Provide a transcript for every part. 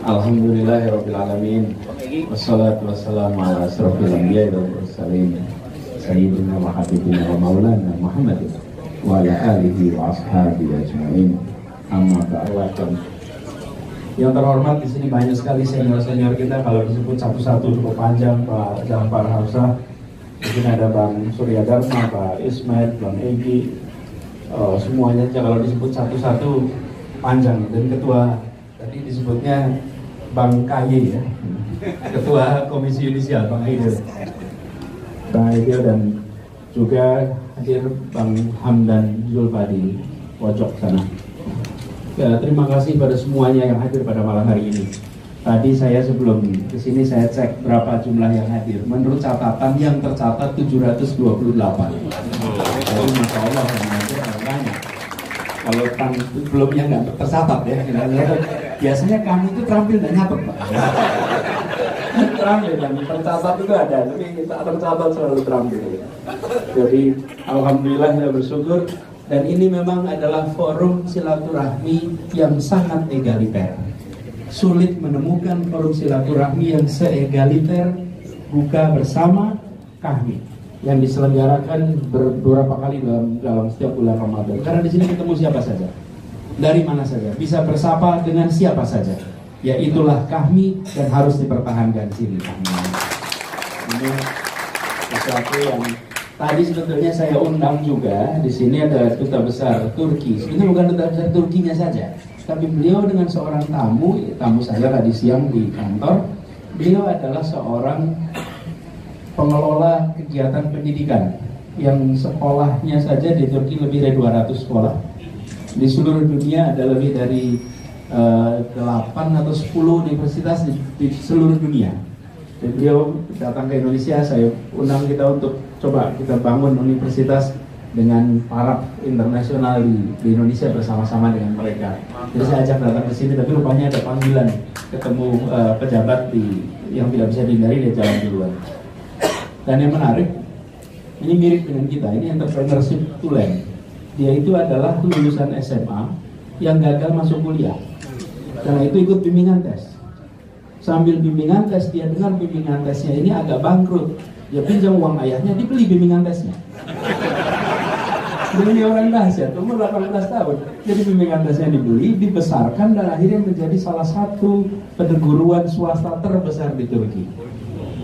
Alhamdulillahirrabbilalamin. Wassalatu wassalamu ala asrofil anbiya'i wal mursalin Sayyidina wa habibina wa maulana Muhammadin wa ala alihi wa ashabihi ajma'in. Amma ba'du. Yang terhormat, di sini banyak sekali senior-senior kita. Kalau disebut satu-satu cukup panjang. Pak Jafar Hafsah, mungkin ada Bang Surya Dharma, Pak Ismail, Bang Egy, semuanya kalau disebut satu-satu panjang. Dan ketua tadi disebutnya Bang KY ya, Ketua Komisi Yudisial Bang Aidil, dan juga hadir Bang Hamdan Zulfadi pojok sana. Ya, terima kasih pada semuanya yang hadir pada malam hari ini. Tadi saya sebelum kesini saya cek berapa jumlah yang hadir. Menurut catatan yang tercatat 728. Jadi Masya Allah yang hadir banyak. Kalau belumnya nggak tercatat ya. Biasanya kami itu terampil dan nyatet Pak. Terampil dan tercatat itu ada, tapi kita tercatat selalu terampil. Jadi alhamdulillah kita bersyukur. Dan ini memang adalah forum silaturahmi yang sangat egaliter. Sulit menemukan forum silaturahmi yang seegaliter, buka bersama kami yang diselenggarakan beberapa kali dalam setiap bulan Ramadan. Karena di sini ketemu siapa saja, dari mana saja, bisa bersapa dengan siapa saja. Ya itulah kami dan harus dipertahankan sini. Ini sesuatu yang tadi sebetulnya saya undang juga. Di sini ada duta besar Turki. Ini bukan duta besar Turkinya saja, tapi beliau dengan seorang tamu saya tadi siang di kantor. Beliau adalah seorang pengelola kegiatan pendidikan yang sekolahnya saja di Turki lebih dari 200 sekolah. Di seluruh dunia ada lebih dari 8 atau 10 universitas di seluruh dunia. Jadi beliau datang ke Indonesia, saya undang kita untuk coba kita bangun universitas dengan taraf internasional di Indonesia bersama-sama dengan mereka. Jadi saya ajak datang ke sini, tapi rupanya ada panggilan ketemu pejabat yang tidak bisa dihindari, dia jalan duluan. Dan yang menarik, ini mirip dengan kita, ini entrepreneurship tulen. Dia itu adalah lulusan SMA yang gagal masuk kuliah. Karena itu ikut bimbingan tes. Sambil bimbingan tes, dia dengar bimbingan tesnya ini agak bangkrut. Dia pinjam uang ayahnya, dibeli bimbingan tesnya. Ini orang dahsyat, umur 18 tahun. Jadi bimbingan tesnya dibeli, dibesarkan, dan akhirnya menjadi salah satu perguruan swasta terbesar di Turki.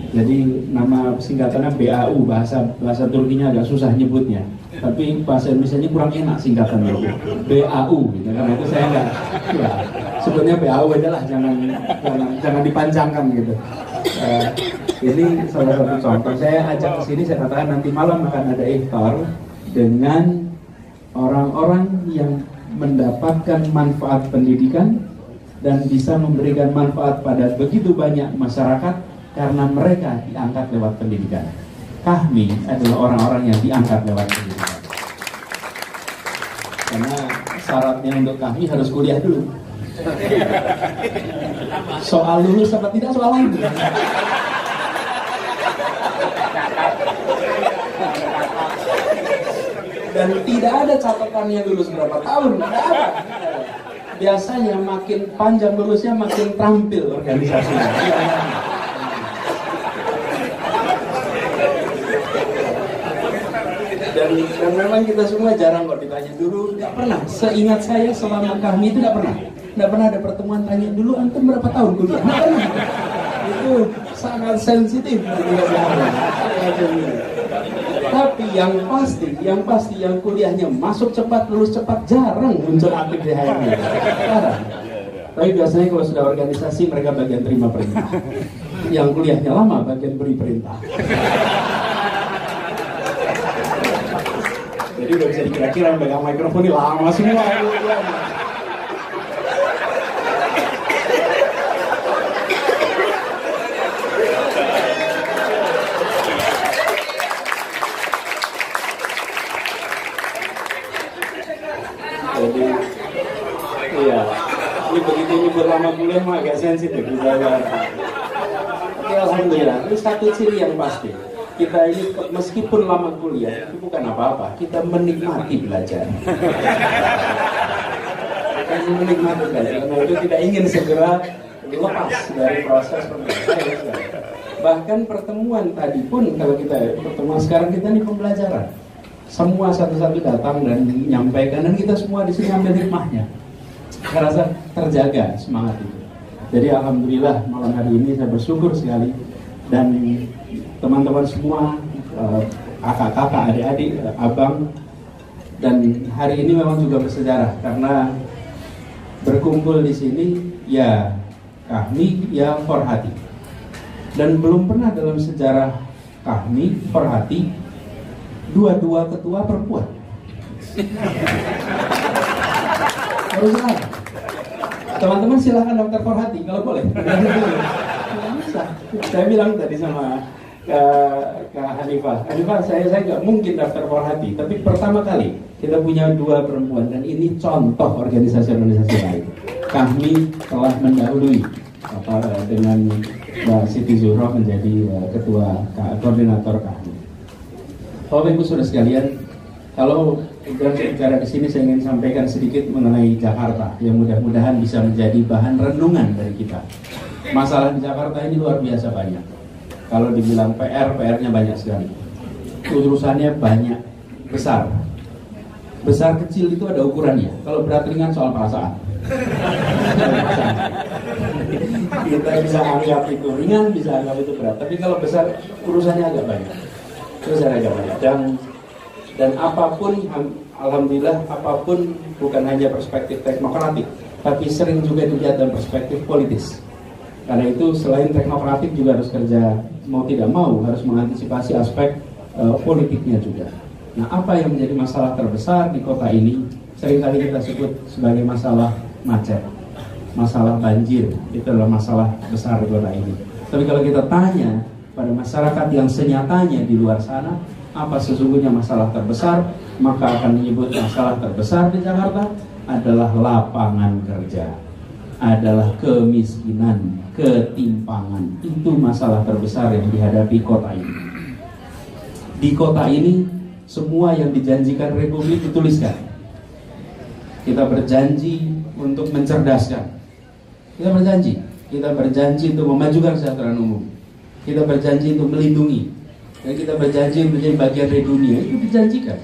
Jadi nama singkatannya BAU, bahasa Turkinya agak susah nyebutnya. Tapi bahasa Indonesia-nya kurang enak singkatannya, BAU gitu. Karena itu saya enggak, ya, sebetulnya BAU aja lah, jangan dipanjangkan gitu. Ini salah satu contoh. Saya ajak ke sini, saya katakan nanti malam akan ada iftar dengan orang-orang yang mendapatkan manfaat pendidikan dan bisa memberikan manfaat pada begitu banyak masyarakat karena mereka diangkat lewat pendidikan. Kami adalah orang-orang yang diangkat lewat pendidikan. Karena syaratnya untuk kami harus kuliah dulu. Soal lulus apa tidak soal lain. Dan tidak ada catatannya lulus berapa tahun, tidak ada. Biasanya makin panjang lulusnya makin tampil organisasinya. Dan memang kita semua jarang kok ditanya dulu, nggak pernah. Seingat saya selama kami itu nggak pernah ada pertemuan tanya dulu antum berapa tahun kuliah. Nggak pernah. Itu sangat sensitif. Tapi yang pasti yang kuliahnya masuk cepat, lulus cepat, jarang muncul aktif di HRD. Jarang. Tapi biasanya kalau sudah organisasi mereka bagian terima perintah. Yang kuliahnya lama bagian beri perintah. Jadi udah bisa dikira-kira yang pegang mikrofon ini lama semua. Jadi, iya, ini begitu nyebut lama kuliah mah agak sensitif. Tapi alhamdulillah, ini satu ciri yang pasti. Kita ini meskipun lama kuliah itu bukan apa-apa, kita menikmati belajar. Kita menikmati belajar, karena itu tidak ingin segera lepas dari proses pembelajaran. Bahkan pertemuan tadi pun, kalau kita pertemuan sekarang kita ini pembelajaran. Semua satu-satu datang dan menyampaikan, dan kita semua di sini ambil hikmahnya. Saya rasa terjaga semangat itu. Jadi alhamdulillah malam hari ini saya bersyukur sekali, dan teman-teman semua, kakak-kakak, adik-adik, abang, dan hari ini memang juga bersejarah karena berkumpul di sini ya Kahmi ya Forhati, dan belum pernah dalam sejarah Kahmi Forhati dua ketua perempuan. Harus ada. Teman-teman silahkan daftar Forhati kalau boleh. Bisa. Saya bilang tadi sama Kak Hanifah, saya nggak mungkin daftar Forhati, tapi pertama kali kita punya 2 perempuan, dan ini contoh organisasi-organisasi lain. Kami telah mendahului dengan Mbak Siti Zuhro menjadi ketua koordinator kami. Bapak Ibu Saudara sekalian, kalau bicara di sini saya ingin sampaikan sedikit mengenai Jakarta yang mudah-mudahan bisa menjadi bahan renungan dari kita. Masalah di Jakarta ini luar biasa banyak. Kalau dibilang PR-nya banyak sekali. Urusannya banyak, besar. Besar kecil itu ada ukurannya. Kalau berat ringan soal perasaan. Kita bisa anggap itu ringan, bisa anggap itu berat. Tapi kalau besar, urusannya agak banyak. Dan apapun, alhamdulillah, apapun bukan hanya perspektif teknokratik, tapi sering juga dilihat dalam perspektif politis. Karena itu selain teknokratik juga harus kerja, mau tidak mau harus mengantisipasi aspek politiknya juga. Nah, apa yang menjadi masalah terbesar di kota ini seringkali kita sebut sebagai masalah macet, masalah banjir. Itu adalah masalah besar di kota ini. Tapi kalau kita tanya pada masyarakat yang senyatanya di luar sana, apa sesungguhnya masalah terbesar, maka akan menyebut masalah terbesar di Jakarta adalah lapangan kerja, adalah kemiskinan, ketimpangan. Itu masalah terbesar yang dihadapi kota ini. Di kota ini semua yang dijanjikan Republik dituliskan. Kita berjanji untuk mencerdaskan. Kita berjanji untuk memajukan kesejahteraan umum. Kita berjanji untuk melindungi, dan kita berjanji menjadi bagian dari dunia. Itu dijanjikan.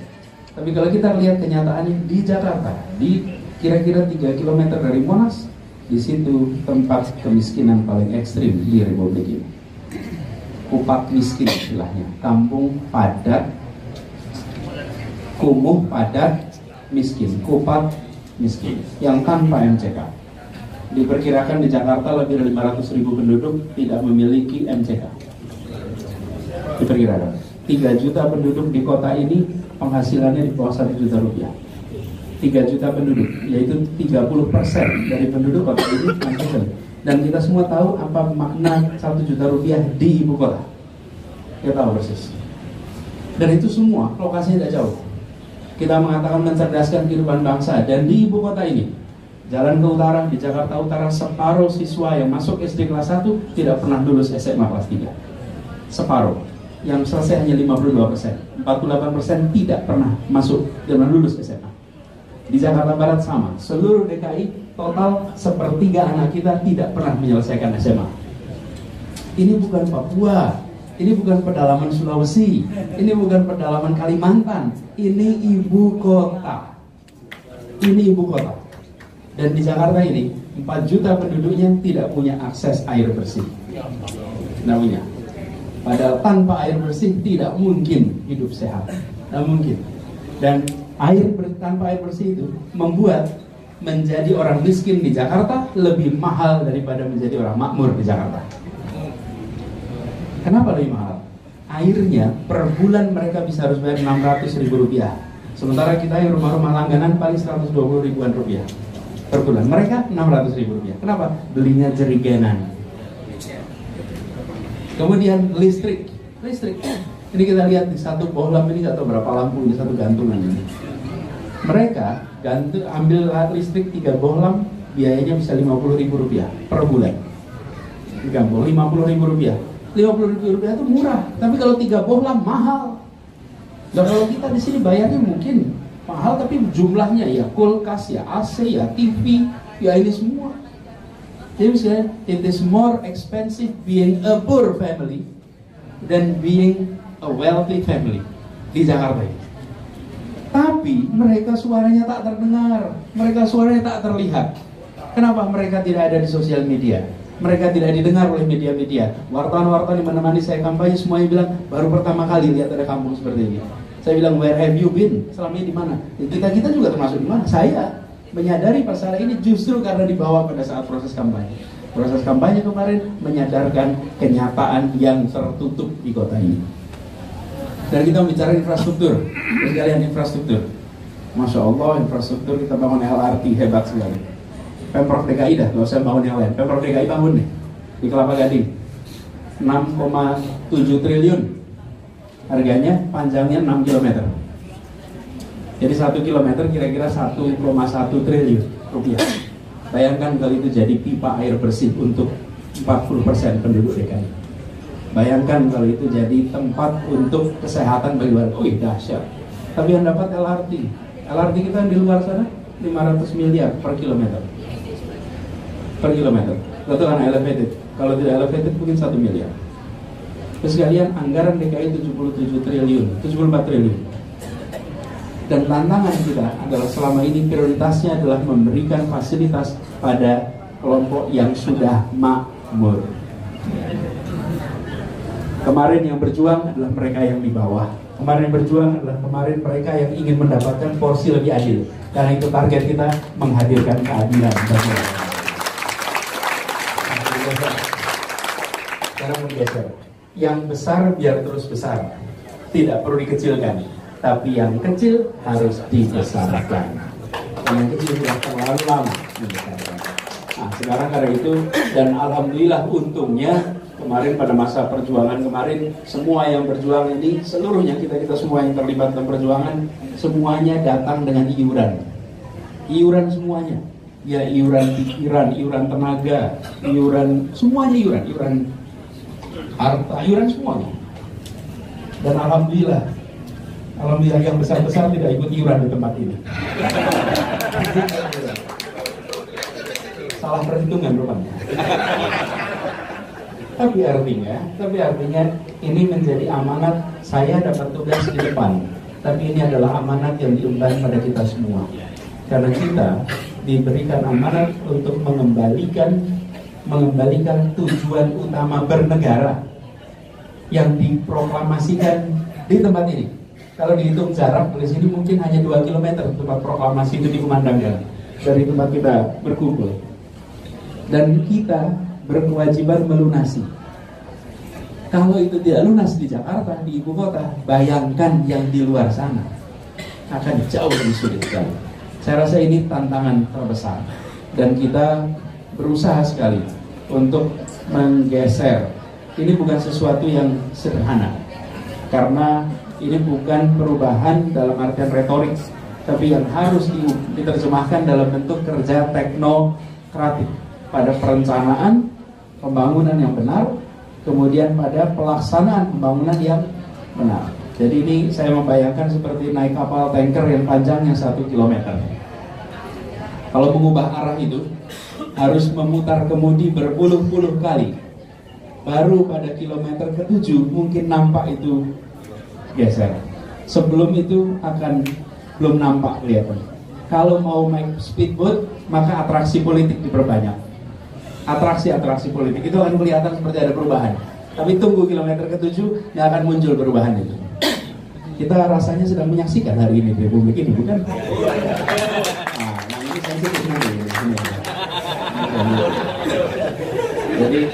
Tapi kalau kita lihat kenyataannya di Jakarta, di kira-kira 3 km dari Monas, di situ tempat kemiskinan paling ekstrim di Republik ini. Kupat miskin istilahnya, kampung padat, kumuh padat miskin, kupat miskin yang tanpa MCK. Diperkirakan di Jakarta lebih dari 500.000 penduduk tidak memiliki MCK. Diperkirakan 3 juta penduduk di kota ini penghasilannya di bawah 1 juta rupiah. 3 juta penduduk, yaitu 30% dari penduduk kota ini non-muslim. Dan kita semua tahu apa makna 1 juta rupiah di ibu kota. Kita tahu persis. Dan itu semua lokasinya tidak jauh. Kita mengatakan mencerdaskan kehidupan bangsa, dan di ibu kota ini, jalan ke utara, di Jakarta Utara, separuh siswa yang masuk SD kelas 1 tidak pernah lulus SMA kelas 3. Separuh. Yang selesai hanya 52%. 48% tidak pernah masuk dan lulus SMA. Di Jakarta Barat sama. Seluruh DKI total 1/3 anak kita tidak pernah menyelesaikan SMA. Ini bukan Papua. Ini bukan pedalaman Sulawesi. Ini bukan pedalaman Kalimantan. Ini ibu kota. Ini ibu kota. Dan di Jakarta ini 4 juta penduduknya tidak punya akses air bersih. Tidak punya. Padahal tanpa air bersih tidak mungkin hidup sehat. Tidak mungkin. Dan tanpa air bersih itu membuat menjadi orang miskin di Jakarta lebih mahal daripada menjadi orang makmur di Jakarta. Kenapa lebih mahal? Airnya per bulan mereka bisa harus bayar 600.000 rupiah. Sementara kita yang rumah-rumah langganan paling 120 ribuan rupiah per bulan. Mereka 600.000 rupiah. Kenapa? Belinya jerigenan. Kemudian listrik. Ini kita lihat di satu bohlam ini, nggak tahu berapa lampu di satu gantungan ini. Mereka ambil listrik 3 bohlam, biayanya bisa 50.000 rupiah per bulan. 50.000 rupiah. 50.000 rupiah itu murah, tapi kalau 3 bohlam mahal. Dan kalau kita di sini bayarnya mungkin mahal, tapi jumlahnya ya kulkas, ya AC, ya TV, ya ini semua. Jadi misalnya, it is more expensive being a poor family than being a wealthy family di Jakarta ini. Tapi mereka suaranya tak terdengar, mereka suaranya tak terlihat. Kenapa? Mereka tidak ada di sosial media, mereka tidak didengar oleh media-media. Wartawan-wartawan yang menemani saya kampanye semuanya bilang, baru pertama kali lihat ada kampung seperti ini. Saya bilang, where have you been? Selama ini di mana? Kita juga termasuk di mana? Saya menyadari masalah ini justru karena dibawa pada saat proses kampanye. Proses kampanye kemarin menyadarkan kenyataan yang tertutup di kota ini. Dan kita bicara infrastruktur, sekalian infrastruktur. Masya Allah, infrastruktur kita bangun LRT hebat sekali. Pemprov DKI dah, nggak usah bangun yang lain. Pemprov DKI bangun nih di Kelapa Gading, 6,7 triliun. Harganya, panjangnya 6 km. Jadi 1 kilometer kira-kira 1,1 triliun rupiah. Bayangkan kalau itu jadi pipa air bersih untuk 40% penduduk DKI. Bayangkan kalau itu jadi tempat untuk kesehatan bagi warga. Oh, dahsyat. Tapi yang dapat LRT. LRT kita di luar sana 500 miliar per kilometer. Per kilometer. Itu kan elevated. Kalau tidak elevated mungkin 1 miliar. Terus sekalian anggaran DKI 77 triliun, 74 triliun. Dan tantangan kita adalah selama ini prioritasnya adalah memberikan fasilitas pada kelompok yang sudah makmur. Kemarin yang berjuang adalah mereka yang di bawah. Kemarin yang berjuang adalah kemarin mereka yang ingin mendapatkan porsi lebih adil. Karena itu target kita menghadirkan keadilan bagi mereka. Sekarang bergeser. Yang besar biar terus besar, tidak perlu dikecilkan. Tapi yang kecil harus dibesarkan. Yang kecil sudah terlalu lama dibesarkan. Nah, sekarang karena itu, dan alhamdulillah untungnya kemarin pada masa perjuangan kemarin, semua yang berjuang ini, seluruhnya kita semua yang terlibat dalam perjuangan, semuanya datang dengan iuran. Iuran semuanya. Ya, iuran pikiran, iuran tenaga, iuran, semuanya iuran, iuran harta, iuran semuanya. Dan alhamdulillah yang besar-besar tidak ikut iuran di tempat ini. Salah perhitungan rupanya. Tapi artinya ini menjadi amanat. Saya dapat tugas di depan, tapi ini adalah amanat yang diemban pada kita semua. Karena kita diberikan amanat untuk mengembalikan tujuan utama bernegara yang diproklamasikan di tempat ini. Kalau dihitung jarak dari sini mungkin hanya 2 km tempat proklamasi itu dikumandangkan dari tempat kita berkumpul. Dan kita berkewajiban melunasi. Kalau itu tidak lunas di Jakarta, di ibu kota, bayangkan yang di luar sana akan jauh lebih sulit sekali. Saya rasa ini tantangan terbesar dan kita berusaha sekali untuk menggeser. Ini bukan sesuatu yang sederhana karena ini bukan perubahan dalam artian retorik, tapi yang harus diterjemahkan dalam bentuk kerja teknokratik pada perencanaan pembangunan yang benar, kemudian pada pelaksanaan pembangunan yang benar. Jadi ini saya membayangkan seperti naik kapal tanker yang panjangnya 1 km. Kalau mengubah arah itu harus memutar kemudi berpuluh-puluh kali. Baru pada kilometer ke-7 mungkin nampak itu geser. Sebelum itu akan belum nampak kelihatan. Kalau mau main speedboat, maka atraksi politik diperbanyak. Atraksi politik itu akan kelihatan seperti ada perubahan. Tapi tunggu kilometer ke-7, nggak akan muncul perubahan itu. Kita rasanya sedang menyaksikan hari ini di Republik ini, bukan? Nah ini sensitif nanti. Jadi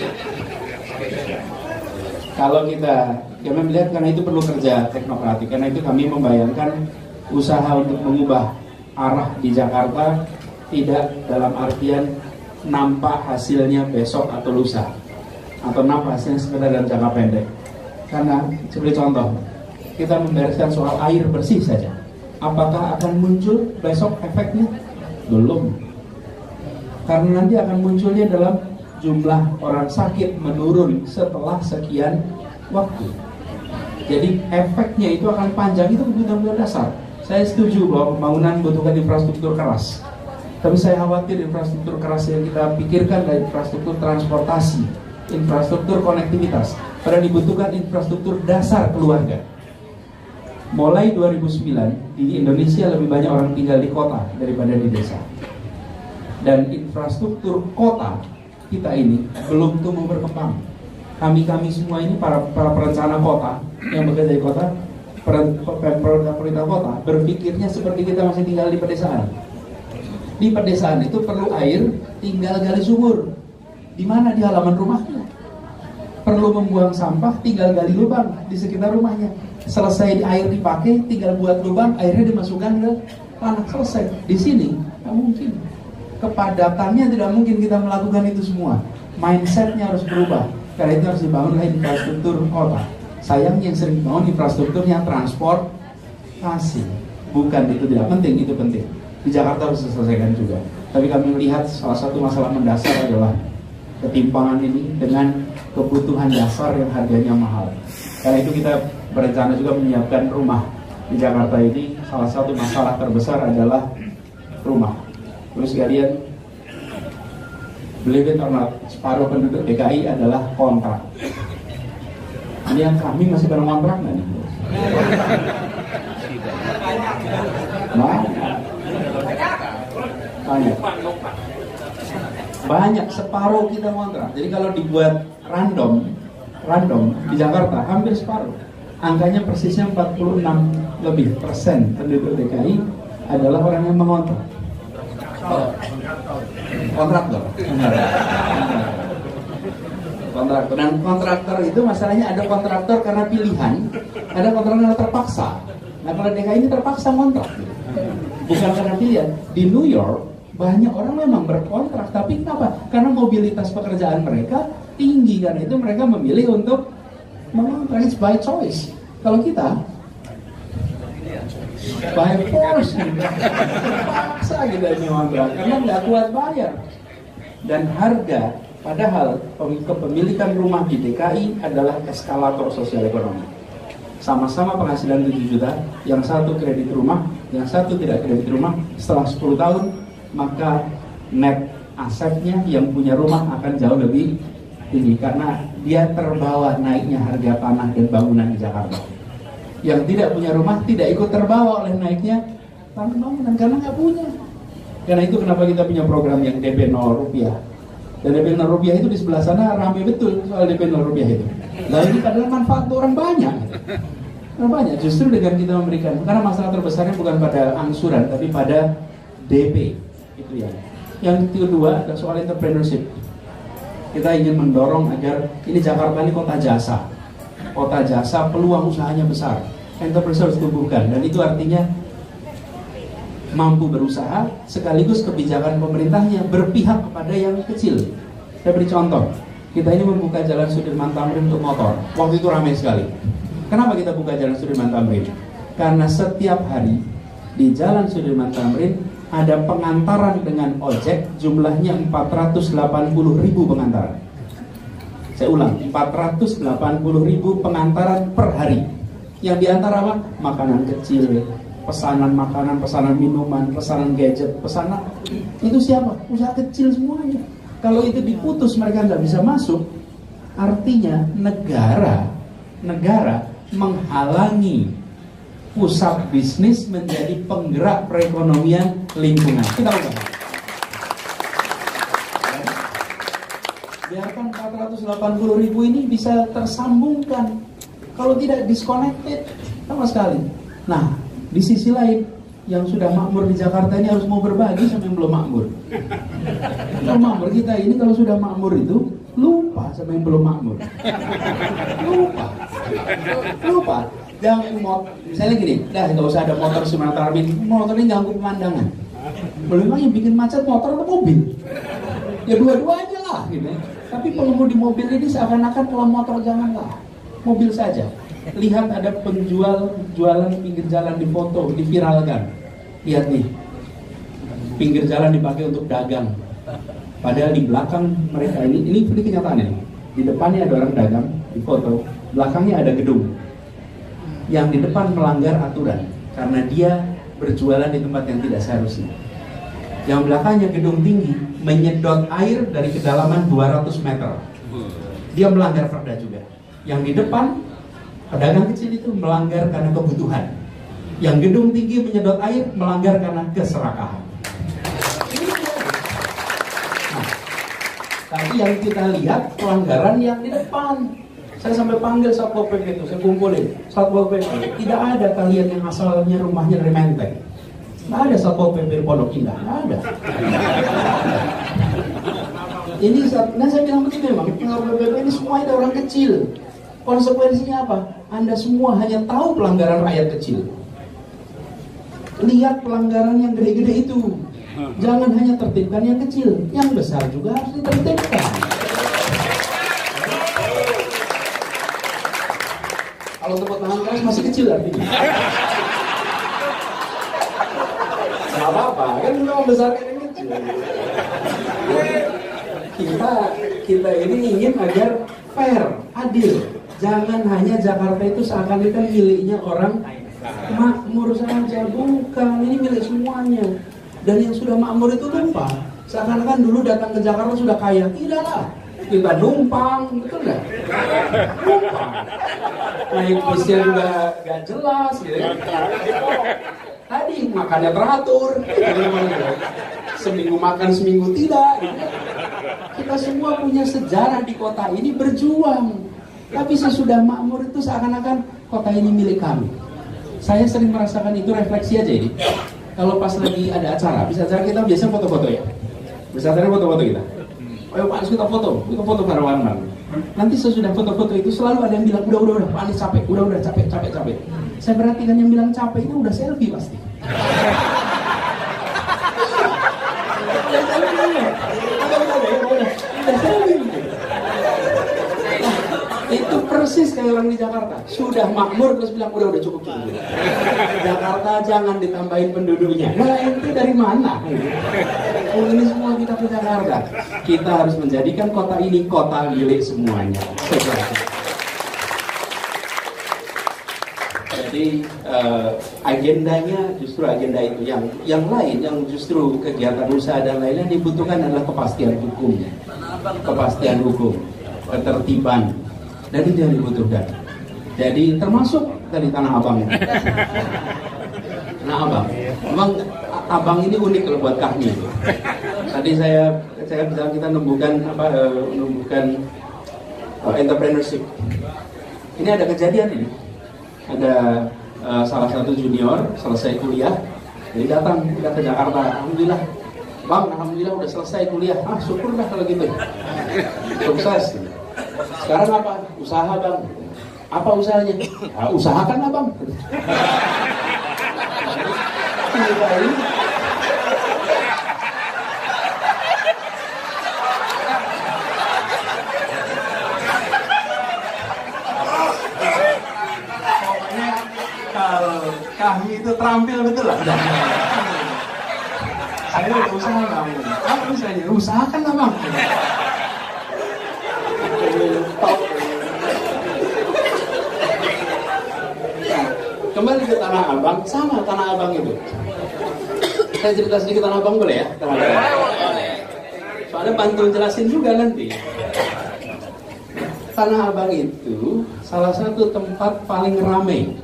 kalau kami melihat karena itu perlu kerja teknokratik, karena itu kami membayangkan usaha untuk mengubah arah di Jakarta tidak dalam artian nampak hasilnya besok atau lusa, atau nampak hasilnya sekedar dalam jangka pendek. Karena seperti contoh, kita membereskan soal air bersih saja. Apakah akan muncul besok efeknya? Belum. Karena nanti akan munculnya dalam jumlah orang sakit menurun setelah sekian waktu. Jadi efeknya itu akan panjang, itu kebutuhan dasar. Saya setuju bahwa pembangunan membutuhkan infrastruktur keras. Tapi saya khawatir infrastruktur keras yang kita pikirkan adalah infrastruktur transportasi, infrastruktur konektivitas. Padahal dibutuhkan infrastruktur dasar keluarga. Mulai 2009 di Indonesia lebih banyak orang tinggal di kota daripada di desa. Dan infrastruktur kota kita ini belum tumbuh berkembang. Kami semua ini para perencana kota yang bekerja di kota, pemerintah kota berpikirnya seperti kita masih tinggal di pedesaan. Di pedesaan itu perlu air, tinggal gali sumur. Di mana? Di halaman rumahnya. Perlu membuang sampah, tinggal gali lubang di sekitar rumahnya. Selesai air dipakai, tinggal buat lubang, airnya dimasukkan ke tanah, selesai. Di sini nggak mungkin. Kepadatannya tidak mungkin kita melakukan itu semua. Mindsetnya harus berubah. Karena itu harus dibangun infrastruktur kota. Sayangnya yang sering dibangun infrastrukturnya transportasi. Bukan itu tidak penting, itu penting. Di Jakarta harus diselesaikan juga. Tapi kami melihat salah satu masalah mendasar adalah ketimpangan ini dengan kebutuhan dasar yang harganya mahal. Karena itu kita berencana juga menyiapkan rumah. Di Jakarta ini salah satu masalah terbesar adalah rumah. Terus kalian, believe it or not, separuh penduduk DKI adalah kontrak. Ini yang kami masih pada kontrak nggak nih? Banyak, separuh kita kontrak. Jadi kalau dibuat random di Jakarta hampir separuh. Angkanya persisnya 46 lebih persen penduduk DKI adalah orang yang mengontrak. Kontraktor. Kontraktor. Dan kontraktor itu masalahnya ada kontraktor karena pilihan, ada kontraktor karena terpaksa. Nah kalau DKI ini terpaksa kontrak, bukan karena pilihan. Di New York banyak orang memang berkontrak, tapi kenapa? Karena mobilitas pekerjaan mereka tinggi, karena itu mereka memilih untuk mengontrak. It's by choice. Kalau kita by force, paksa kita mengontrak karena nggak kuat bayar. Dan harga, padahal kepemilikan rumah di DKI adalah eskalator sosial ekonomi. Sama-sama penghasilan 7 juta, yang satu kredit rumah, yang satu tidak kredit rumah. Setelah 10 tahun, maka net asetnya yang punya rumah akan jauh lebih tinggi karena dia terbawa naiknya harga tanah dan bangunan di Jakarta. Yang tidak punya rumah tidak ikut terbawa oleh naiknya tanah bangunan karena nggak punya. Karena itu kenapa kita punya program yang DP 0 rupiah. Dan DP 0 rupiah itu di sebelah sana ramai betul soal DP 0 rupiah itu. Lalu ini padahal manfaat orang banyak. Banyak justru dengan kita memberikan, karena masalah terbesarnya bukan pada angsuran tapi pada DP. Itu ya. Yang kedua adalah soal entrepreneurship. Kita ingin mendorong agar ini Jakarta ini kota jasa. Kota jasa, peluang usahanya besar. Entrepreneur harus tumbuhkan, dan itu artinya mampu berusaha sekaligus kebijakan pemerintahnya berpihak kepada yang kecil. Saya beri contoh. Kita ini membuka jalan Sudirman Tamrin untuk motor. Waktu itu ramai sekali. Kenapa kita buka jalan Sudirman Tamrin? Karena setiap hari di jalan Sudirman Tamrin ada pengantaran dengan ojek, jumlahnya 480.000 pengantaran. Saya ulang, 480.000 pengantaran per hari. Yang diantar apa? Makanan kecil, pesanan makanan, pesanan minuman, pesanan gadget, pesanan. Itu siapa? Usaha kecil semuanya. Kalau itu diputus mereka nggak bisa masuk, artinya negara menghalangi pusat bisnis menjadi penggerak perekonomian lingkungan. Kita ubah. Biarkan 480.000 ini bisa tersambungkan. Kalau tidak disconnected sama sekali. Nah, di sisi lain yang sudah makmur di Jakarta ini harus mau berbagi sama yang belum makmur. Kalau makmur kita ini kalau sudah makmur itu lupa sama yang belum makmur. Lupa. Jangan misalnya gini, nggak usah ada motor Sumatera Bin, motor ini ganggu pemandangan. Belum lagi bikin macet motor atau mobil. Ya dua-duanya lah, gitu. Tapi pengemudi mobil ini seakan-akan kalau motor janganlah, mobil saja. Lihat ada jualan pinggir jalan di foto, diviralkan. Lihat nih, pinggir jalan dipakai untuk dagang. Padahal di belakang mereka ini kenyataannya. Di depannya ada orang dagang, di foto. Belakangnya ada gedung. Yang di depan melanggar aturan karena dia berjualan di tempat yang tidak seharusnya. Yang belakangnya gedung tinggi menyedot air dari kedalaman 200 meter. Dia melanggar perda juga. Yang di depan pedagang kecil itu melanggar karena kebutuhan. Yang gedung tinggi menyedot air melanggar karena keserakahan. Nah, tapi yang kita lihat pelanggaran yang di depan. Saya sampai panggil Satpol PP itu, saya kumpulin Satpol PP. Tidak ada kalian yang asalnya rumahnya dari Menteng. Nggak ada Satpol PP Pondok Indah, nggak ada. Ini, nah saya bilang begitu memang, Satpol PP ini semua ada orang kecil. Konsekuensinya apa? Anda semua hanya tahu pelanggaran rakyat kecil. Lihat pelanggaran yang gede-gede itu. Jangan hanya tertibkan yang kecil, yang besar juga harus ditertibkan. Kalau tepuk tangan keras masih kecil artinya. Nggak apa-apa, kan kita membesarkan yang kecil. Kita ini ingin agar fair, adil. Jangan hanya Jakarta itu seakan-akan miliknya orang makmur saja, bukan. Ini milik semuanya. Dan yang sudah makmur itu lupa. Seakan-akan dulu datang ke Jakarta sudah kaya. Tidaklah. Kita numpang, betul nggak? Numpang. Naik busnya juga gak jelas, gitu. Tadi makannya teratur, seminggu makan, seminggu tidak. Gitu. Kita semua punya sejarah di kota ini berjuang. Tapi sesudah makmur itu seakan-akan kota ini milik kami. Saya sering merasakan itu, refleksi aja ini. Kalau pas lagi ada acara, bisa acara kita biasanya foto-foto ya. Bisa acara foto-foto kita. Ayo Pak Anies kita foto bareng-bareng. Nanti sesudah foto-foto itu selalu ada yang bilang, udah Pak Anies capek, udah capek. Saya perhatikan yang bilang capek itu udah selfie pasti. Udah selfie. Itu persis kayak orang di Jakarta. Sudah makmur terus bilang udah cukup. Jakarta jangan ditambahin penduduknya. Nah itu dari mana? Oh ini semua kita ke Jakarta. Kita harus menjadikan kota ini kota milik semuanya. Jadi agendanya justru agenda itu. Yang lain, yang justru kegiatan usaha dan lainnya dibutuhkan adalah kepastian hukumnya. Kepastian hukum, ketertiban. Dan itu yang dibutuhkan. Jadi termasuk dari Tanah Abang. Tanah Abang. Memang Abang ini unik kalau buat kami. Tadi saya bilang kita numbuhkan entrepreneurship. Ini ada kejadian ini. Ada salah satu junior selesai kuliah, jadi datang kita ke Jakarta. Alhamdulillah, Bang, alhamdulillah udah selesai kuliah. Syukurlah kalau gitu. Sukses. Sekarang apa? Usaha Bang. Apa usahanya? Usahakan Abang. Pokoknya kalau kami itu terampil betul lah. Saya udah usaha kamu. Apa usahanya? Usahakan Abang. Kembali ke Tanah Abang, sama Tanah Abang itu. Saya cerita sedikit Tanah Abang boleh ya? Soalnya bantu jelasin juga nanti. Tanah Abang itu salah satu tempat paling ramai.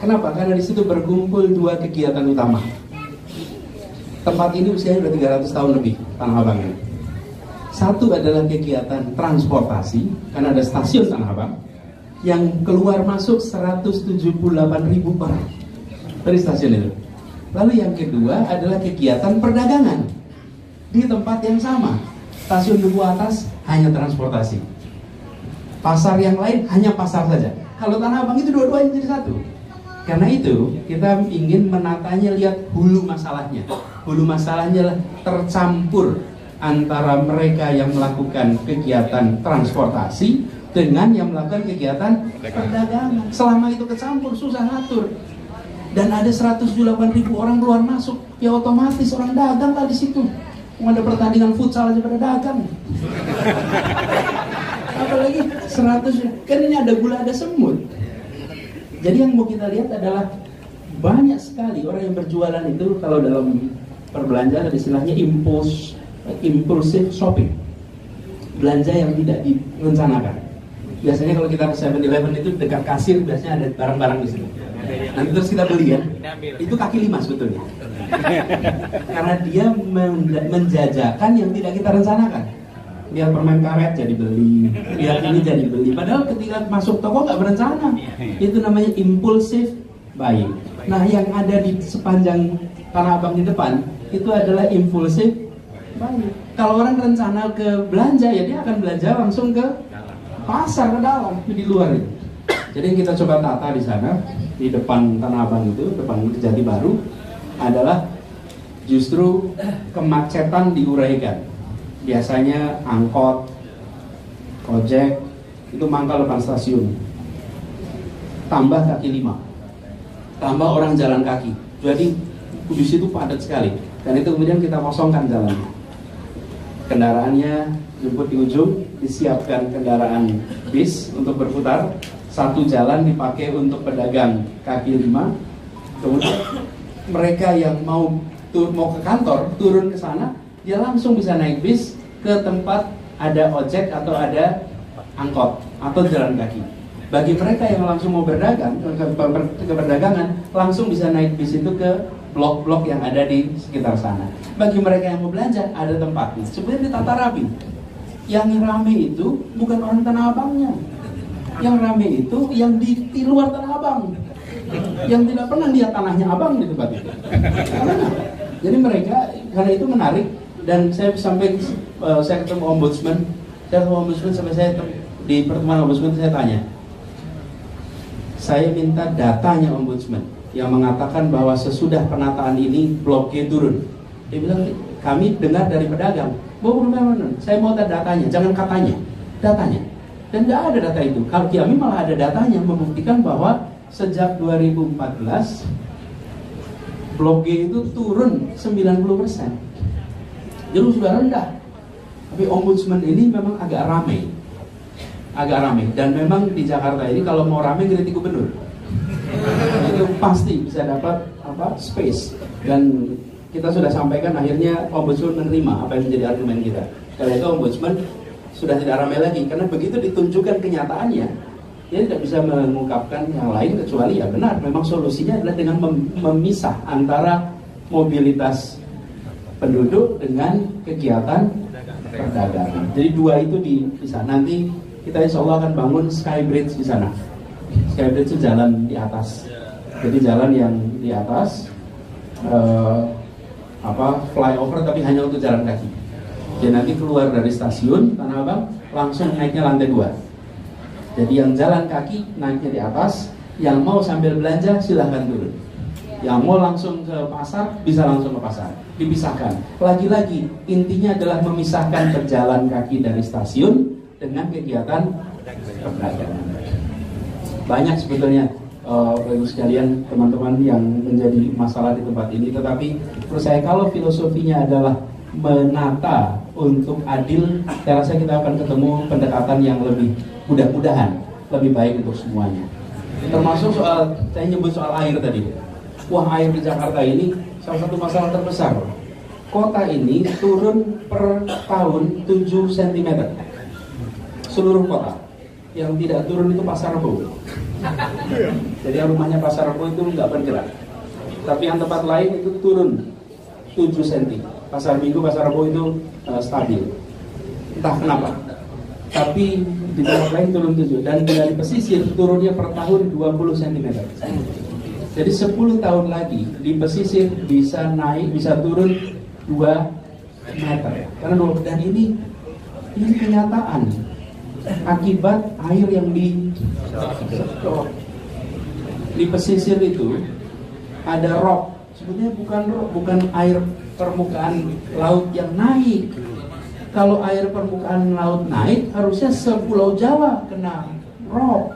Kenapa? Karena di situ berkumpul dua kegiatan utama. Tempat ini usianya sudah 300 tahun lebih, Tanah Abang ini. Satu adalah kegiatan transportasi, karena ada stasiun Tanah Abang yang keluar masuk 178.000 orang dari stasiun itu. Lalu yang kedua adalah kegiatan perdagangan di tempat yang sama. Stasiun Duku Atas hanya transportasi, pasar yang lain hanya pasar saja. Kalau Tanah Abang itu dua-duanya jadi satu. Karena itu kita ingin menatanya, lihat hulu masalahnya. Hulu masalahnya tercampur antara mereka yang melakukan kegiatan transportasi dengan yang melakukan kegiatan perdagangan. Selama itu kecampur, susah ngatur. Dan ada 178.000 orang keluar masuk, ya otomatis orang dagang lah di situ. Ada pertandingan futsal aja pada dagang. Apalagi 100, kan ini ada gula, ada semut. Jadi yang mau kita lihat adalah banyak sekali orang yang berjualan itu. Kalau dalam perbelanjaan ada istilahnya impulsive shopping, belanja yang tidak direncanakan. Biasanya kalau kita ke 7-Eleven itu dekat kasir biasanya ada barang-barang di situ. Nanti terus kita beli kan, itu kaki lima sebetulnya. Karena dia menjajakan yang tidak kita rencanakan. Lihat permen karet jadi beli, lihat ini jadi beli. Padahal ketika masuk toko nggak berencana. Itu namanya impulsive buying. Nah, yang ada di sepanjang Tanah Abang di depan itu adalah impulsive buying. Kalau orang rencana ke belanja, ya dia akan belanja langsung ke pasar, ke dalam, di luar itu. Jadi yang kita coba tata di sana, di depan Tanah Abang itu, depan Jati Baru, adalah justru kemacetan diuraikan. Biasanya angkot, ojek itu mangkal depan stasiun. Tambah kaki lima, tambah orang jalan kaki. Jadi di situ padat sekali. Dan itu kemudian kita kosongkan jalannya. Kendaraannya jemput di ujung, disiapkan kendaraan bis untuk berputar. Satu jalan dipakai untuk pedagang kaki lima. Kemudian mereka yang mau ke kantor turun ke sana, dia langsung bisa naik bis ke tempat ada ojek atau ada angkot atau jalan kaki. Bagi mereka yang langsung mau berdagang, ke perdagangan, langsung bisa naik bis itu ke blok-blok yang ada di sekitar sana. Bagi mereka yang mau belanja, ada tempatnya. Sebenarnya ditata rapi. Yang rame itu bukan orang Tanah Abangnya. Yang rame itu yang di luar Tanah Abang, yang tidak pernah lihat tanahnya Abang di tempat itu. Jadi mereka, karena itu menarik. Dan saya sampai saya ketemu ombudsman, sampai saya di pertemuan ombudsman saya tanya, saya minta datanya ombudsman yang mengatakan bahwa sesudah penataan ini Blok G turun. Dia bilang, kami dengar dari pedagang, saya mau datanya, jangan katanya, datanya. Dan tidak ada data itu. Kalau kami malah ada datanya membuktikan bahwa sejak 2014 Blok G itu turun 90%. Jadi sudah rendah. Tapi ombudsman ini memang agak ramai. Dan memang di Jakarta ini kalau mau ramai kritik gubernur. Itu pasti bisa dapat space. Dan kita sudah sampaikan akhirnya ombudsman menerima apa yang menjadi argumen kita. Karena itu ombudsman sudah tidak ramai lagi. Karena begitu ditunjukkan kenyataannya, dia tidak bisa mengungkapkan yang lain kecuali ya benar. Memang solusinya adalah dengan memisah antara mobilitas penduduk dengan kegiatan perdagangan. Jadi dua itu di sana. Nanti kita insya Allah akan bangun Skybridge di sana. Skybridge itu jalan di atas. Jadi jalan yang di atas flyover tapi hanya untuk jalan kaki. Jadi nanti keluar dari stasiun Tanah Abang langsung naiknya lantai 2. Jadi yang jalan kaki naiknya di atas, yang mau sambil belanja silahkan turun. Yang mau langsung ke pasar bisa langsung ke pasar. Dipisahkan. Lagi-lagi intinya adalah memisahkan berjalan kaki dari stasiun dengan kegiatan perdagangan. Banyak sebetulnya bagi sekalian teman-teman yang menjadi masalah di tempat ini. Tetapi menurut saya kalau filosofinya adalah menata untuk adil, saya rasa kita akan ketemu pendekatan yang lebih mudah-mudahan lebih baik untuk semuanya. Termasuk soal, saya nyebut soal air tadi. Wah, air di Jakarta ini salah satu masalah terbesar. Kota ini turun per tahun 7 cm. Seluruh kota. Yang tidak turun itu Pasar Rebo. Jadi yang rumahnya Pasar Rebo itu nggak bergerak. Tapi yang tempat lain itu turun 7 cm. Pasar Minggu, Pasar Rebo itu stabil. Entah kenapa. Tapi di tempat lain turun 7. Dan dari pesisir turunnya per tahun 20 cm. Jadi 10 tahun lagi di pesisir bisa naik, bisa turun 2 meter. Karena dan ini kenyataan akibat air yang di pesisir itu ada rock. Sebetulnya bukan air permukaan laut yang naik. Kalau air permukaan laut naik, harusnya sepulau Jawa kena rock.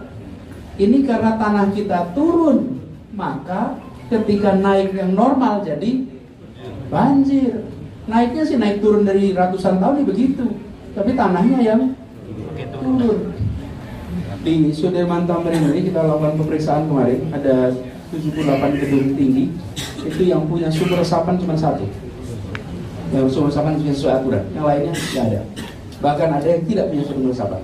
Ini karena tanah kita turun. Maka ketika naik yang normal jadi banjir. Naiknya sih naik turun dari ratusan tahun begitu. Tapi tanahnya yang turun. Di Sudirman Tamrin ini kita lakukan pemeriksaan kemarin. Ada 78 gedung tinggi. Itu yang punya sumber resapan cuma satu. Yang sumur resapan sesuai aturan, yang lainnya nggak ada. Bahkan ada yang tidak punya sumur resapan,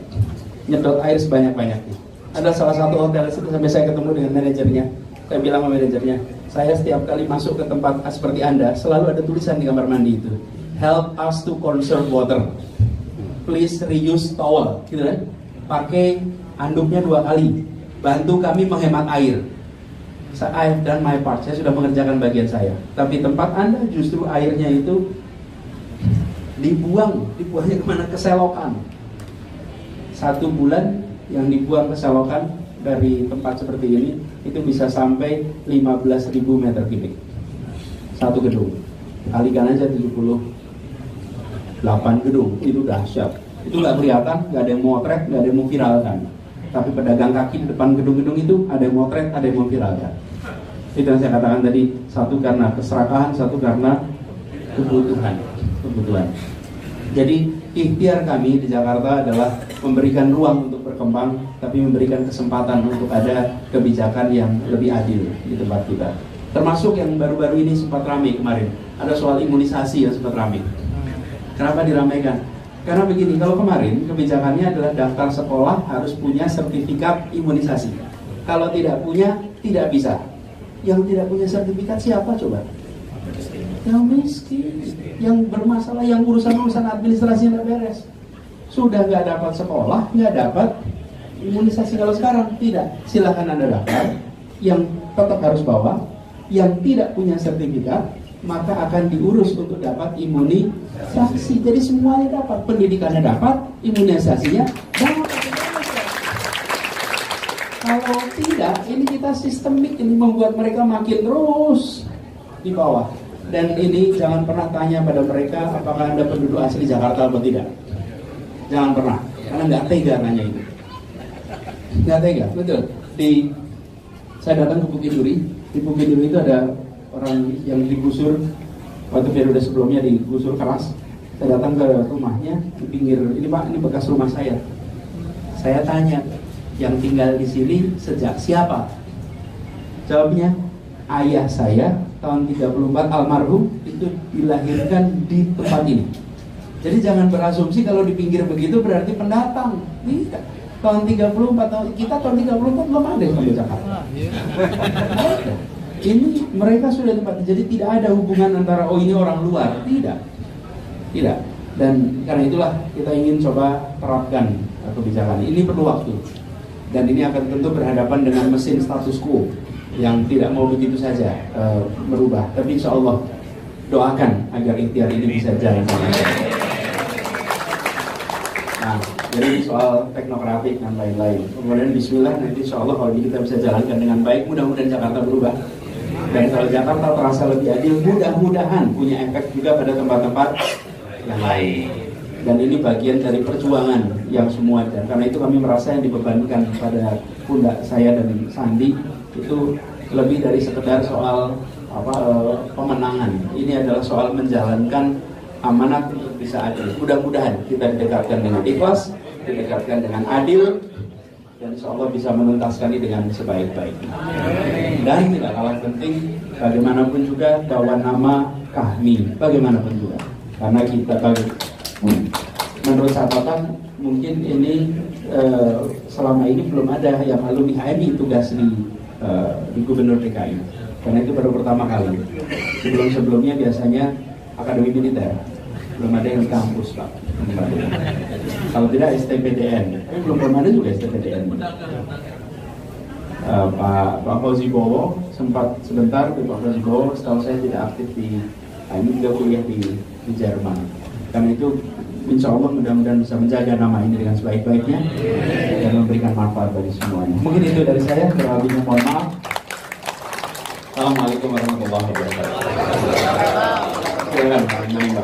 nyedot air sebanyak-banyaknya. Ada salah satu hotel itu sampai saya ketemu dengan manajernya. Saya bilang sama manajernya, saya setiap kali masuk ke tempat seperti Anda selalu ada tulisan di kamar mandi itu, help us to conserve water, please reuse towel, gitu kan? Pakai anduknya 2 kali, bantu kami menghemat air. I have done my part, saya sudah mengerjakan bagian saya. Tapi tempat Anda justru airnya itu dibuangnya kemana? Ke selokan. 1 bulan yang dibuang ke selokan dari tempat seperti ini itu bisa sampai 15.000 meter kubik satu gedung. Kalikan aja 78 gedung, itu dahsyat. Itu nggak kelihatan, nggak ada yang motret, nggak ada yang mau viralkan. Tapi pedagang kaki di depan gedung-gedung itu ada yang motret, ada yang mau viralkan. Itu yang saya katakan tadi, satu karena keserakahan, satu karena kebutuhan. Jadi ikhtiar kami di Jakarta adalah memberikan ruang untuk berkembang, tapi memberikan kesempatan untuk ada kebijakan yang lebih adil di tempat kita. Termasuk yang baru-baru ini sempat ramai kemarin, ada soal imunisasi yang sempat ramai. Kenapa diramaikan? Karena begini, kalau kemarin kebijakannya adalah daftar sekolah harus punya sertifikat imunisasi. Kalau tidak punya, tidak bisa. Yang tidak punya sertifikat siapa coba? Yang miskin, yang bermasalah, yang urusan-urusan administrasi yang beres. Sudah nggak dapat sekolah, nggak dapat imunisasi. Kalau sekarang tidak, silahkan Anda daftar. Yang tetap harus bawa, yang tidak punya sertifikat, maka akan diurus untuk dapat imunisasi. Jadi semuanya dapat, pendidikannya dapat, imunisasinya dapat. Kalau tidak, ini kita sistemik, ini membuat mereka makin terus di bawah. Dan ini jangan pernah tanya pada mereka apakah Anda penduduk asli Jakarta atau tidak. Jangan pernah, karena nggak tega nanya itu. Nggak tega, betul. Saya datang ke Bukit Duri. Di Bukit Duri itu ada orang yang digusur waktu periode sebelumnya, digusur keras. Saya datang ke rumahnya di pinggir, ini Pak, ini bekas rumah saya. Saya tanya, yang tinggal di sini sejak siapa? Jawabnya, ayah saya tahun 34 almarhum itu dilahirkan di tempat ini. Jadi jangan berasumsi kalau di pinggir begitu berarti pendatang. Tidak. Tahun 34 tahun kita tahun 34 belum ada yang di Jakarta. Ini mereka sudah tempat. Jadi tidak ada hubungan antara oh ini orang luar, tidak. Tidak. Dan karena itulah kita ingin coba terapkan kebijakan. Ini perlu waktu. Dan ini akan tentu berhadapan dengan mesin status quo yang tidak mau begitu saja berubah. Tapi insya Allah doakan agar ikhtiar ini bisa jalan. Nah, jadi soal teknokratik dan lain-lain. Kemudian bismillah, nanti insya Allah kalau kita bisa jalankan dengan baik, mudah-mudahan Jakarta berubah. Dan kalau Jakarta terasa lebih adil, mudah-mudahan punya efek juga pada tempat-tempat yang lain. Dan ini bagian dari perjuangan yang semua. Dan karena itu kami merasa yang dibebankan pada pundak saya dan Sandi itu lebih dari sekedar soal pemenangan. Ini adalah soal menjalankan amanat untuk bisa adil. Mudah-mudahan kita didekatkan dengan ikhlas, didekatkan dengan adil, dan insya Allah bisa menuntaskan ini dengan sebaik-baiknya. Dan tidak kalah penting, bagaimanapun juga bawa nama KAHMI, bagaimanapun juga. Karena kita menurut catatan mungkin ini selama ini belum ada yang alumni HMI tugas di Gubernur DKI. Karena itu baru pertama kali. Sebelum-sebelumnya biasanya akademi militer. Belum ada yang di kampus, Pak. Kalau tidak STPDN. Tapi belum ada juga STPDN. Pak Fauzi Bowo sempat sebentar, Pak Fauzi Bowo setahu saya tidak aktif di ini juga kuliah di Jerman. Karena itu insya Allah mudah-mudahan bisa menjaga nama ini dengan sebaik-baiknya dan memberikan manfaat bagi semuanya. Mungkin itu dari saya, kurang mohon maaf. Assalamualaikum warahmatullahi wabarakatuh. Silakan.